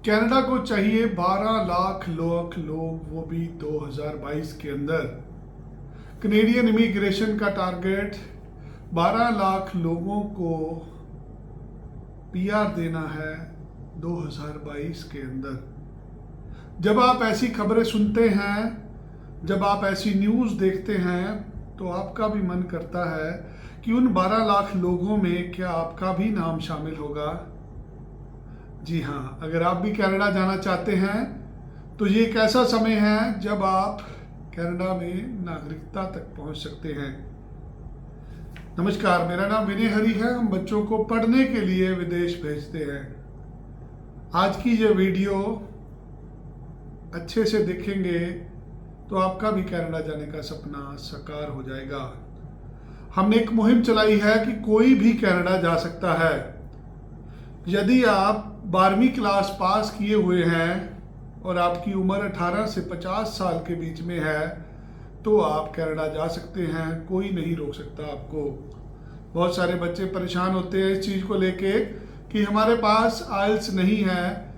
Canada को चाहिए 12 लाख लोग, वो भी 2022 के अंदर। कनेडियन इमिग्रेशन का टारगेट 12 लाख लोगों को पीआर देना है 2022 के अंदर। जब आप ऐसी खबरें सुनते हैं, जब आप ऐसी न्यूज़ देखते हैं, तो आपका भी मन करता है कि उन 12 लाख लोगों में क्या आपका भी नाम शामिल होगा। जी हाँ, अगर आप भी कनाडा जाना चाहते हैं तो ये एक ऐसा समय है जब आप कनाडा में नागरिकता तक पहुंच सकते हैं। नमस्कार, मेरा नाम विनय हरी है। हम बच्चों को पढ़ने के लिए विदेश भेजते हैं। आज की ये वीडियो अच्छे से देखेंगे तो आपका भी कनाडा जाने का सपना साकार हो जाएगा। हमने एक मुहिम चलाई है कि कोई भी कनाडा जा सकता है। यदि आप 12वीं क्लास पास किए हुए हैं और आपकी उम्र 18 से 50 साल के बीच में है तो आप कनाडा जा सकते हैं। कोई नहीं रोक सकता आपको। बहुत सारे बच्चे परेशान होते हैं इस चीज़ को लेके कि हमारे पास आइल्स नहीं है,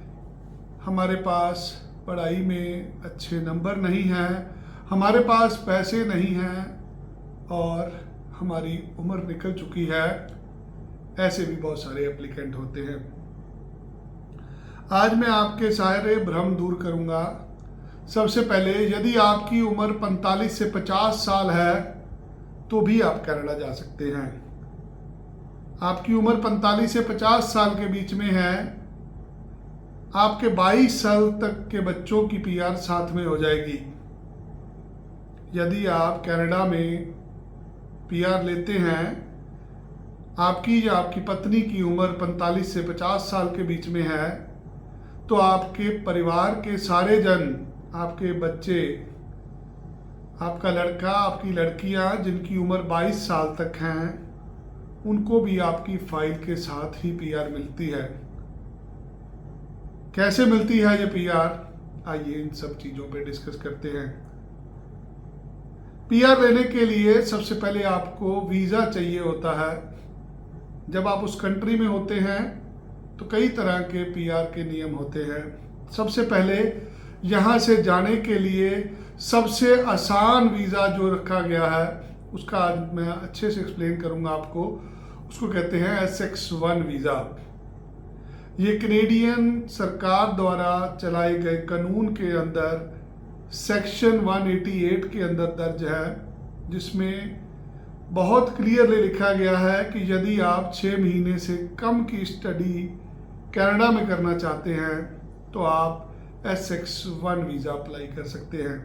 हमारे पास पढ़ाई में अच्छे नंबर नहीं हैं, हमारे पास पैसे नहीं हैं और हमारी उम्र निकल चुकी है। ऐसे भी बहुत सारे एप्लीकेंट होते हैं। आज मैं आपके सारे भ्रम दूर करूंगा। सबसे पहले, यदि आपकी उम्र 45 से 50 साल है तो भी आप कनाडा जा सकते हैं। आपकी उम्र 45 से 50 साल के बीच में है, आपके 22 साल तक के बच्चों की पीआर साथ में हो जाएगी। यदि आप कनाडा में पीआर लेते हैं, आपकी या आपकी पत्नी की उम्र 45 से 50 साल के बीच में है, तो आपके परिवार के सारे जन, आपके बच्चे, आपका लड़का, आपकी लड़कियां जिनकी उम्र 22 साल तक हैं, उनको भी आपकी फाइल के साथ ही पीआर मिलती है। कैसे मिलती है ये पीआर? आइए इन सब चीज़ों पे डिस्कस करते हैं। पीआर लेने के लिए सबसे पहले आपको वीज़ा चाहिए होता है। जब आप उस कंट्री में होते हैं तो कई तरह के पीआर के नियम होते हैं। सबसे पहले यहाँ से जाने के लिए सबसे आसान वीज़ा जो रखा गया है उसका आज मैं अच्छे से एक्सप्लेन करूँगा आपको। उसको कहते हैं SX1 वीज़ा। ये कनेडियन सरकार द्वारा चलाए गए कानून के अंदर सेक्शन 188 के अंदर दर्ज है, जिसमें बहुत क्लियरली लिखा गया है कि यदि आप 6 महीने से कम की स्टडी कनाडा में करना चाहते हैं तो आप SX1 वीज़ा अप्लाई कर सकते हैं।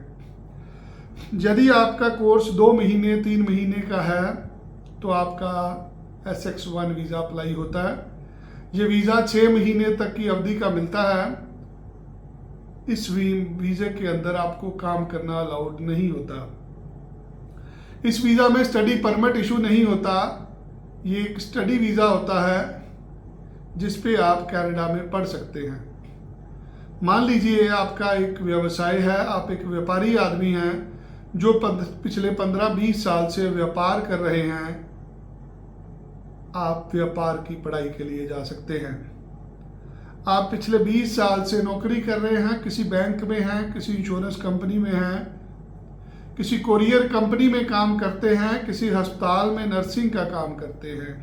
यदि आपका कोर्स 2 महीने 3 महीने का है तो आपका SX1 वीज़ा अप्लाई होता है। ये वीज़ा 6 महीने तक की अवधि का मिलता है। इस वीज़े के अंदर आपको काम करना अलाउड नहीं होता। इस वीज़ा में स्टडी परमिट इशू नहीं होता। ये एक स्टडी वीज़ा होता है जिस पे आप कनाडा में पढ़ सकते हैं। मान लीजिए आपका एक व्यवसाय है, आप एक व्यापारी आदमी हैं जो पिछले 15-20 साल से व्यापार कर रहे हैं। आप व्यापार की पढ़ाई के लिए जा सकते हैं। आप पिछले 20 साल से नौकरी कर रहे हैं, किसी बैंक में हैं, किसी इंश्योरेंस कंपनी में हैं, किसी कोरियर कंपनी में काम करते हैं, किसी अस्पताल में नर्सिंग का काम करते हैं,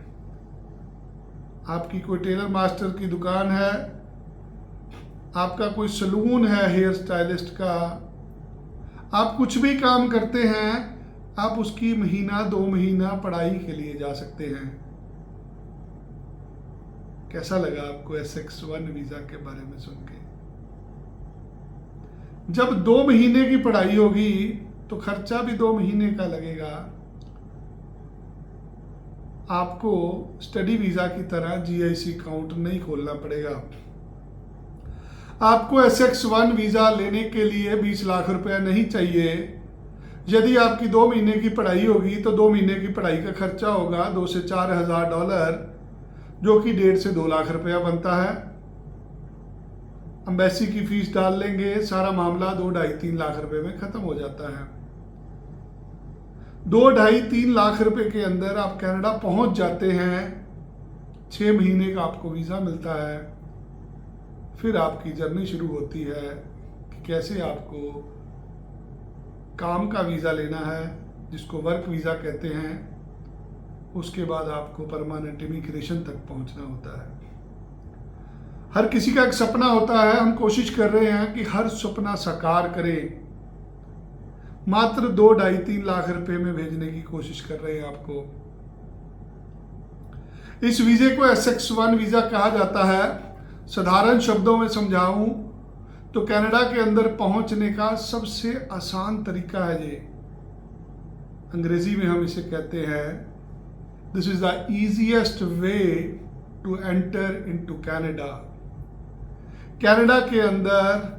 आपकी कोई टेलर मास्टर की दुकान है, आपका कोई सलून है हेयर स्टाइलिस्ट का, आप कुछ भी काम करते हैं, आप उसकी महीना 2 महीना पढ़ाई के लिए जा सकते हैं। कैसा लगा आपको SX1 वीज़ा के बारे में सुन के? जब 2 महीने की पढ़ाई होगी तो खर्चा भी 2 महीने का लगेगा। आपको स्टडी वीज़ा की तरह GIC अकाउंट नहीं खोलना पड़ेगा। आपको SX1 वीज़ा लेने के लिए 20 लाख रुपया नहीं चाहिए। यदि आपकी 2 महीने की पढ़ाई होगी तो 2 महीने की पढ़ाई का खर्चा होगा $2 से 4 हज़ार डॉलर, जो कि 1.5 से 2 लाख रुपया बनता है। एम्बेसी की फीस डाल लेंगे, सारा मामला 2, 2.5, 3 लाख रुपए में ख़त्म हो जाता है। 2, 2.5, 3 लाख रुपए के अंदर आप कनाडा पहुंच जाते हैं। 6 महीने का आपको वीज़ा मिलता है। फिर आपकी जर्नी शुरू होती है कि कैसे आपको काम का वीज़ा लेना है, जिसको वर्क वीज़ा कहते हैं। उसके बाद आपको परमानेंट इमिग्रेशन तक पहुंचना होता है। हर किसी का एक सपना होता है, हम कोशिश कर रहे हैं कि हर सपना साकार करें। मात्र 2, 2.5, 3 लाख रुपए में भेजने की कोशिश कर रहे हैं आपको। इस वीजे को SX1 वीजा कहा जाता है। साधारण शब्दों में समझाऊं तो कनाडा के अंदर पहुंचने का सबसे आसान तरीका है ये। अंग्रेजी में हम इसे कहते हैं, this is the easiest way to enter into Canada. Canada के अंदर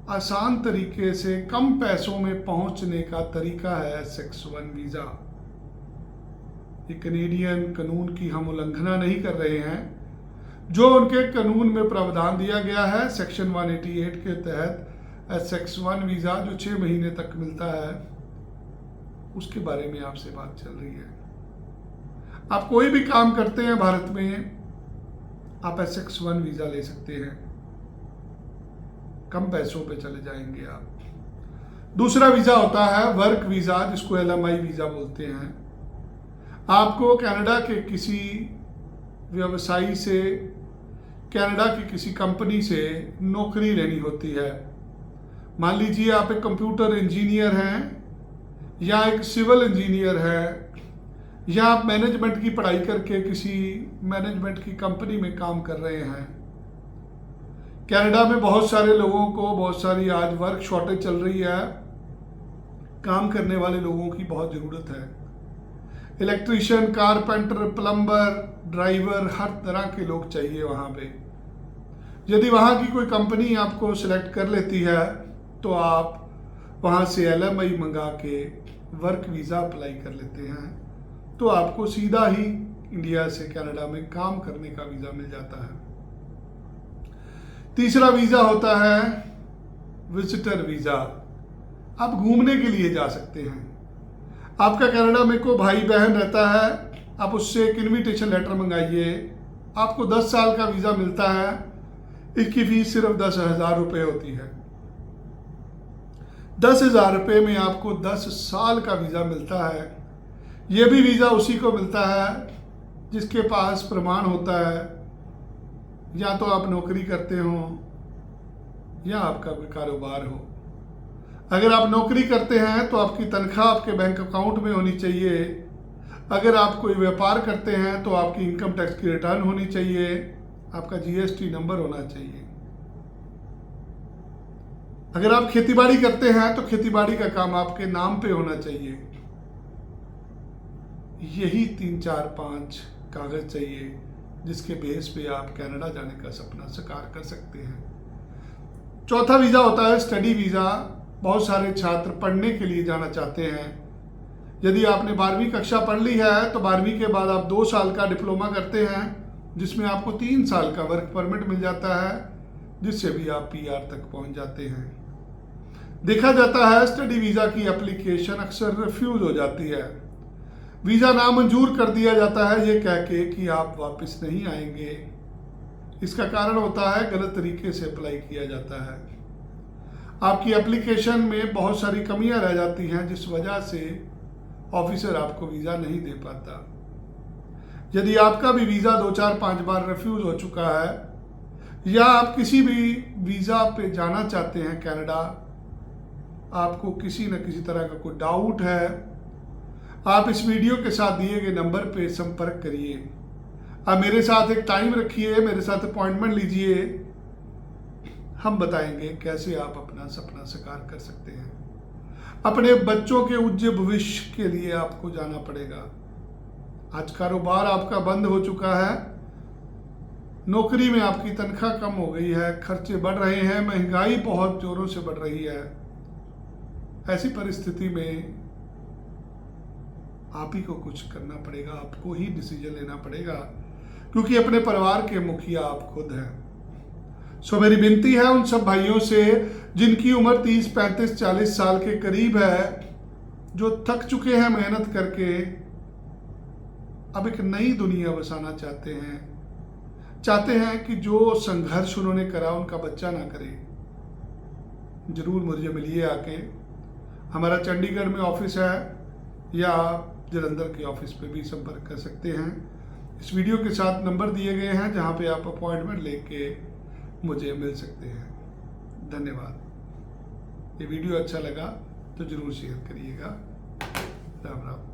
आसान तरीके से कम पैसों में पहुंचने का तरीका है SX1 वीजा। ये कनेडियन कानून की हम उल्लंघना नहीं कर रहे हैं। जो उनके कानून में प्रावधान दिया गया है सेक्शन 188 के तहत SX1 वीजा जो 6 महीने तक मिलता है, उसके बारे में आपसे बात चल रही है। आप कोई भी काम करते हैं भारत में, आप SX1 वीजा ले सकते हैं। कम पैसों पे चले जाएंगे आप। दूसरा वीजा होता है वर्क वीजा, जिसको LMI वीजा बोलते हैं। आपको कनाडा के किसी व्यवसायी से, कनाडा की किसी कंपनी से नौकरी लेनी होती है। मान लीजिए आप एक कंप्यूटर इंजीनियर हैं, या एक सिविल इंजीनियर है, या आप मैनेजमेंट की पढ़ाई करके किसी मैनेजमेंट की कंपनी में काम कर रहे हैं। कनाडा में बहुत सारे लोगों को, बहुत सारी आज वर्क शॉर्टेज चल रही है, काम करने वाले लोगों की बहुत ज़रूरत है। इलेक्ट्रीशियन, कारपेंटर, प्लम्बर, ड्राइवर, हर तरह के लोग चाहिए वहाँ पे। यदि वहाँ की कोई कंपनी आपको सिलेक्ट कर लेती है तो आप वहाँ से LMI मंगा के वर्क वीज़ा अप्लाई कर लेते हैं, तो आपको सीधा ही इंडिया से कनाडा में काम करने का वीज़ा मिल जाता है। तीसरा वीज़ा होता है विजिटर वीज़ा। आप घूमने के लिए जा सकते हैं। आपका कनाडा में कोई भाई बहन रहता है, आप उससे एक इनविटेशन लेटर मंगाइए। आपको 10 साल का वीज़ा मिलता है। इसकी फीस सिर्फ 10,000 रुपये होती है। 10,000 रुपये में आपको 10 साल का वीज़ा मिलता है। ये भी वीज़ा उसी को मिलता है जिसके पास प्रमाण होता है, या तो आप नौकरी करते हो या आपका कोई कारोबार हो। अगर आप नौकरी करते हैं तो आपकी तनख्वाह आपके बैंक अकाउंट में होनी चाहिए। अगर आप कोई व्यापार करते हैं तो आपकी इनकम टैक्स की रिटर्न होनी चाहिए, आपका GST नंबर होना चाहिए। अगर आप खेतीबाड़ी करते हैं तो खेतीबाड़ी का काम आपके नाम पे होना चाहिए। यही 3, 4, 5 कागज चाहिए जिसके बेस पे आप कनाडा जाने का सपना साकार कर सकते हैं। चौथा वीज़ा होता है स्टडी वीज़ा। बहुत सारे छात्र पढ़ने के लिए जाना चाहते हैं। यदि आपने 12वीं कक्षा पढ़ ली है तो 12वीं के बाद आप 2 साल का डिप्लोमा करते हैं, जिसमें आपको 3 साल का वर्क परमिट मिल जाता है, जिससे भी आप PR तक पहुंच जाते हैं। देखा जाता है स्टडी वीज़ा की एप्लीकेशन अक्सर रिफ्यूज हो जाती है। वीज़ा नामंजूर कर दिया जाता है ये कह के कि आप वापस नहीं आएंगे। इसका कारण होता है गलत तरीके से अप्लाई किया जाता है। आपकी एप्लीकेशन में बहुत सारी कमियां रह जाती हैं, जिस वजह से ऑफिसर आपको वीज़ा नहीं दे पाता। यदि आपका भी वीज़ा 2, 4, 5 बार रिफ्यूज हो चुका है, या आप किसी भी वीज़ा पे जाना चाहते हैं कनाडा, आपको किसी न किसी तरह का कोई डाउट है, आप इस वीडियो के साथ दिए गए नंबर पे संपर्क करिए। आप मेरे साथ एक टाइम रखिए, मेरे साथ अपॉइंटमेंट लीजिए। हम बताएंगे कैसे आप अपना सपना साकार कर सकते हैं। अपने बच्चों के उज्ज्वल भविष्य के लिए आपको जाना पड़ेगा। आज कारोबार आपका बंद हो चुका है, नौकरी में आपकी तनख्वाह कम हो गई है, खर्चे बढ़ रहे हैं, महंगाई बहुत जोरों से बढ़ रही है। ऐसी परिस्थिति में आप ही को कुछ करना पड़ेगा, आपको ही डिसीजन लेना पड़ेगा, क्योंकि अपने परिवार के मुखिया आप खुद हैं। सो मेरी विनती है उन सब भाइयों से जिनकी उम्र 30, 35, 40 साल के करीब है, जो थक चुके हैं मेहनत करके, अब एक नई दुनिया बसाना चाहते हैं, चाहते हैं कि जो संघर्ष उन्होंने करा उनका बच्चा ना करे, जरूर मुझे मिलिए आके। हमारा चंडीगढ़ में ऑफिस है या आप जलंधर के ऑफिस पे भी संपर्क कर सकते हैं। इस वीडियो के साथ नंबर दिए गए हैं जहां पे आप अपॉइंटमेंट लेके मुझे मिल सकते हैं। धन्यवाद। ये वीडियो अच्छा लगा तो जरूर शेयर करिएगा। राम राम।